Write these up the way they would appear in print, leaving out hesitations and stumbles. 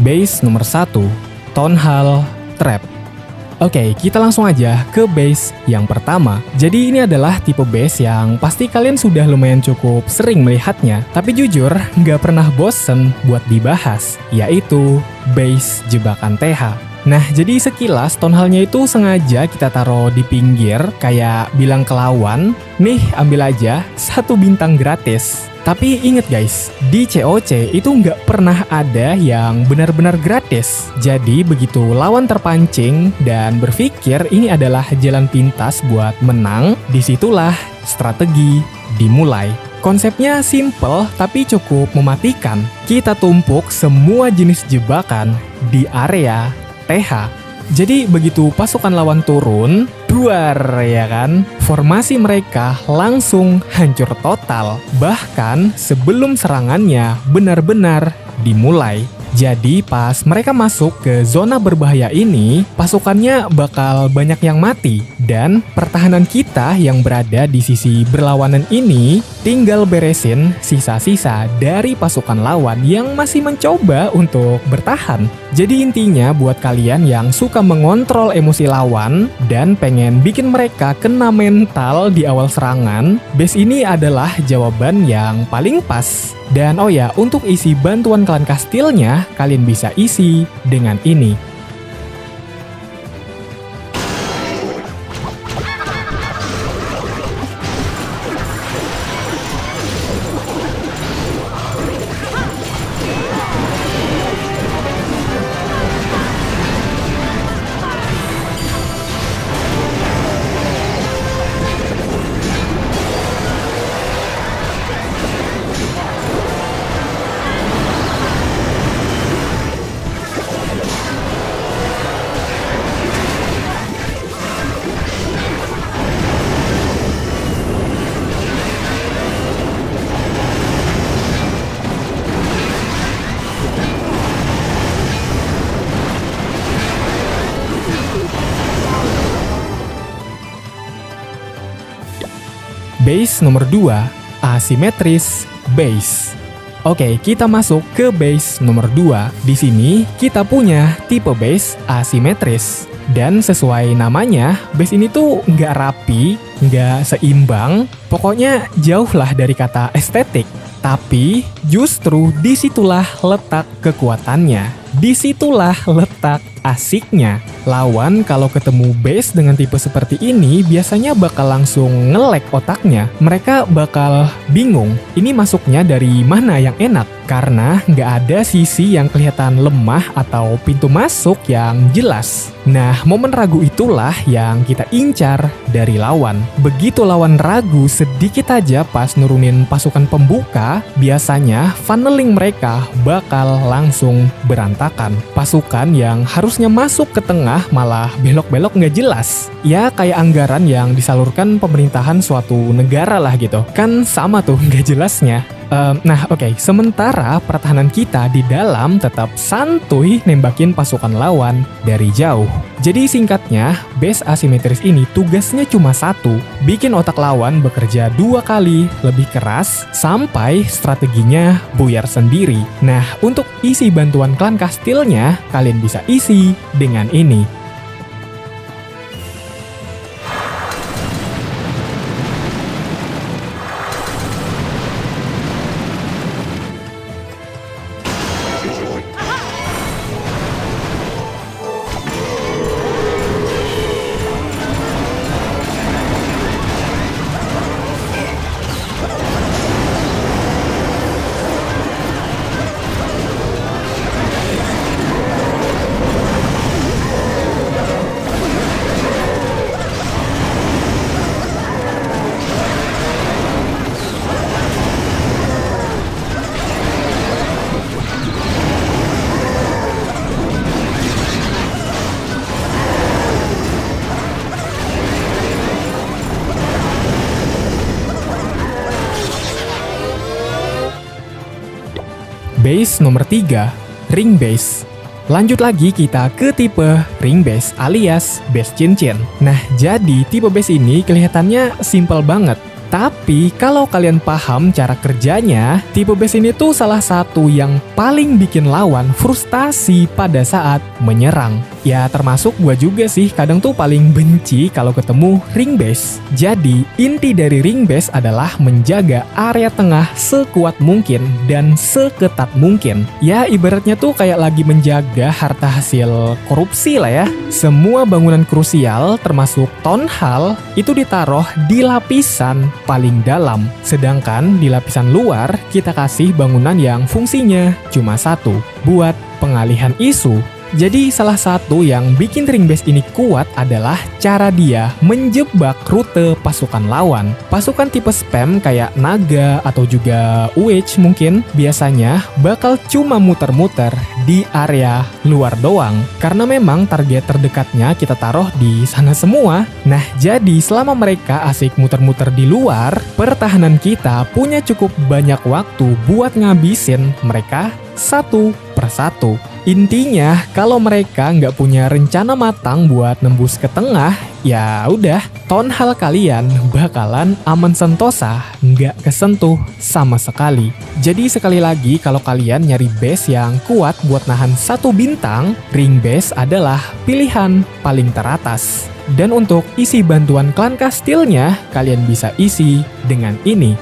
Base nomor 1, Tonhal Trap. Oke, kita langsung aja ke base yang pertama. Jadi ini adalah tipe base yang pasti kalian sudah lumayan cukup sering melihatnya, tapi jujur nggak pernah bosen buat dibahas, yaitu base jebakan TH. Nah, jadi sekilas tonhalnya itu sengaja kita taruh di pinggir, kayak bilang ke lawan, nih ambil aja 1 bintang gratis. Tapi inget guys, di COC itu nggak pernah ada yang benar-benar gratis. Jadi begitu lawan terpancing dan berpikir ini adalah jalan pintas buat menang, disitulah strategi dimulai. Konsepnya simple tapi cukup mematikan. Kita tumpuk semua jenis jebakan di area TH. Jadi begitu pasukan lawan turun, duar ya kan, formasi mereka langsung hancur total. Bahkan sebelum serangannya benar-benar dimulai. Jadi pas mereka masuk ke zona berbahaya ini, pasukannya bakal banyak yang mati. Dan pertahanan kita yang berada di sisi berlawanan ini tinggal beresin sisa-sisa dari pasukan lawan yang masih mencoba untuk bertahan. Jadi intinya buat kalian yang suka mengontrol emosi lawan dan pengen bikin mereka kena mental di awal serangan, base ini adalah jawaban yang paling pas. Dan oh ya, untuk isi bantuan klan kastilnya, kalian bisa isi dengan ini. Base nomor 2, asimetris base. Oke, kita masuk ke base nomor 2. Di sini kita punya tipe base asimetris. Dan sesuai namanya, base ini tuh nggak rapi, nggak seimbang, pokoknya jauh lah dari kata estetik. Tapi justru disitulah letak kekuatannya, disitulah letak asiknya. Lawan kalau ketemu base dengan tipe seperti ini biasanya bakal langsung nge-lag otaknya. Mereka bakal bingung, ini masuknya dari mana yang enak? Karena nggak ada sisi yang kelihatan lemah atau pintu masuk yang jelas. Nah, momen ragu itulah yang kita incar dari lawan. Begitu lawan ragu sedikit aja pas nurunin pasukan pembuka, biasanya funneling mereka bakal langsung berantakan. Pasukan yang harusnya masuk ke tengah malah belok-belok nggak jelas. Ya kayak anggaran yang disalurkan pemerintahan suatu negara lah gitu. Kan sama tuh nggak jelasnya. Nah oke, sementara pertahanan kita di dalam tetap santuy nembakin pasukan lawan dari jauh. Jadi singkatnya, base asimetris ini tugasnya cuma satu, bikin otak lawan bekerja 2 kali lebih keras sampai strateginya buyar sendiri. Nah, untuk isi bantuan klan kastilnya, kalian bisa isi dengan ini. Base nomor 3, ring base. Lanjut lagi kita ke tipe ring base alias base cincin. Nah, jadi tipe base ini kelihatannya simple banget. Tapi kalau kalian paham cara kerjanya, tipe base ini tuh salah satu yang paling bikin lawan frustasi pada saat menyerang. Ya termasuk gua juga sih, kadang tuh paling benci kalau ketemu ring base. Jadi inti dari ring base adalah menjaga area tengah sekuat mungkin dan seketat mungkin. Ya ibaratnya tuh kayak lagi menjaga harta hasil korupsi lah ya. Semua bangunan krusial termasuk town hall itu ditaruh di lapisan paling dalam. Sedangkan di lapisan luar kita kasih bangunan yang fungsinya cuma satu, buat pengalihan isu. Jadi salah satu yang bikin ring base ini kuat adalah cara dia menjebak rute pasukan lawan. Pasukan tipe spam kayak naga atau juga witch mungkin biasanya bakal cuma muter-muter di area luar doang. Karena memang target terdekatnya kita taruh di sana semua. Nah jadi selama mereka asik muter-muter di luar, pertahanan kita punya cukup banyak waktu buat ngabisin mereka satu persatu. Intinya, kalau mereka nggak punya rencana matang buat nembus ke tengah, ya udah, town hall kalian bakalan aman sentosa, nggak kesentuh sama sekali. Jadi sekali lagi, kalau kalian nyari base yang kuat buat nahan satu bintang, ring base adalah pilihan paling teratas. Dan untuk isi bantuan klan kastilnya, kalian bisa isi dengan ini.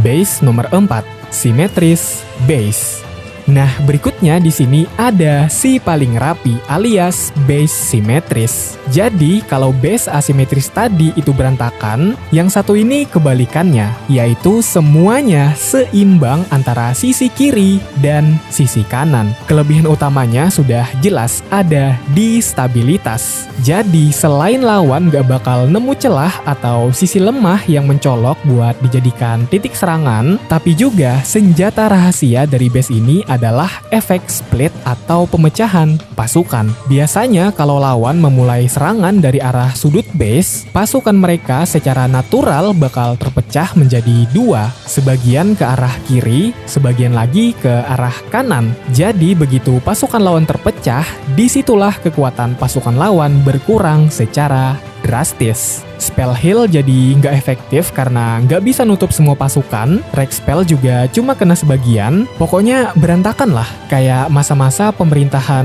Base nomor 4, simetris base. Nah, berikutnya di sini ada si paling rapi alias base simetris. Jadi, kalau base asimetris tadi itu berantakan, yang satu ini kebalikannya, yaitu semuanya seimbang antara sisi kiri dan sisi kanan. Kelebihan utamanya sudah jelas ada di stabilitas. Jadi, selain lawan gak bakal nemu celah atau sisi lemah yang mencolok buat dijadikan titik serangan, tapi juga senjata rahasia dari base ini adalah efek split atau pemecahan pasukan. Biasanya kalau lawan memulai serangan dari arah sudut base, pasukan mereka secara natural bakal terpecah menjadi dua, sebagian ke arah kiri, sebagian lagi ke arah kanan. Jadi begitu pasukan lawan terpecah, disitulah kekuatan pasukan lawan berkurang secara drastis. Spell heal jadi nggak efektif karena nggak bisa nutup semua pasukan. Reg spell juga cuma kena sebagian. Pokoknya berantakan lah, kayak masa-masa pemerintahan.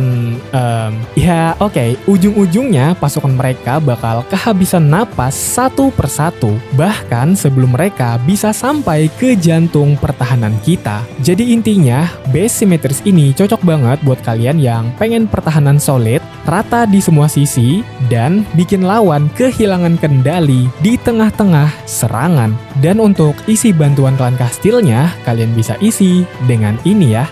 Ujung-ujungnya pasukan mereka bakal kehabisan napas satu persatu. Bahkan sebelum mereka bisa sampai ke jantung pertahanan kita. Jadi intinya, base simetris ini cocok banget buat kalian yang pengen pertahanan solid, rata di semua sisi, dan bikin lawan kehilangan kendali di tengah-tengah serangan. Dan untuk isi bantuan klan kastilnya, kalian bisa isi dengan ini ya.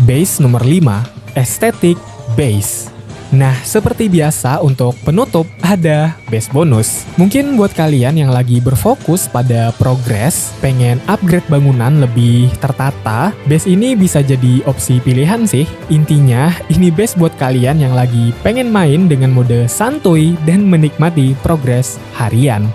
Base nomor 5, estetik base. Nah, seperti biasa untuk penutup ada base bonus. Mungkin buat kalian yang lagi berfokus pada progres, pengen upgrade bangunan lebih tertata, base ini bisa jadi opsi pilihan sih. Intinya, ini base buat kalian yang lagi pengen main dengan mode santuy dan menikmati progres harian.